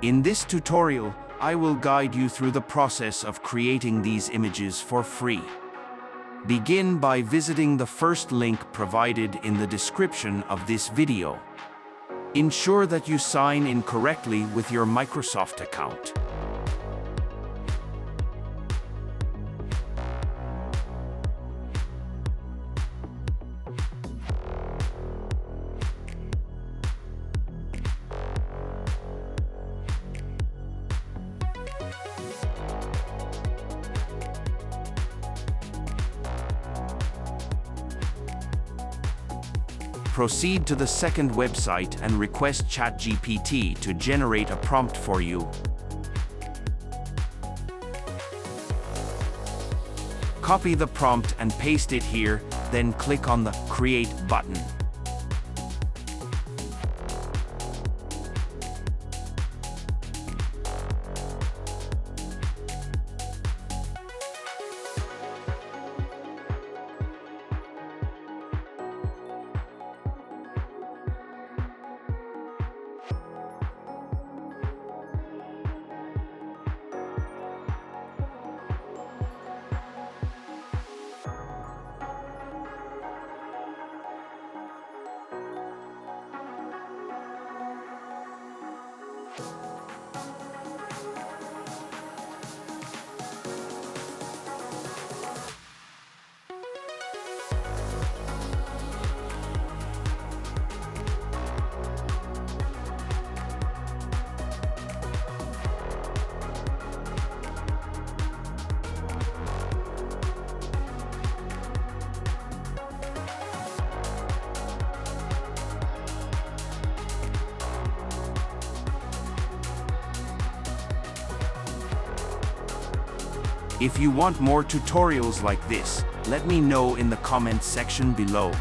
In this tutorial, I will guide you through the process of creating these images for free. Begin by visiting the first link provided in the description of this video. Ensure that you sign in correctly with your Microsoft account. Proceed to the second website and request ChatGPT to generate a prompt for you. Copy the prompt and paste it here, then click on the Create button. If you want more tutorials like this, let me know in the comments section below.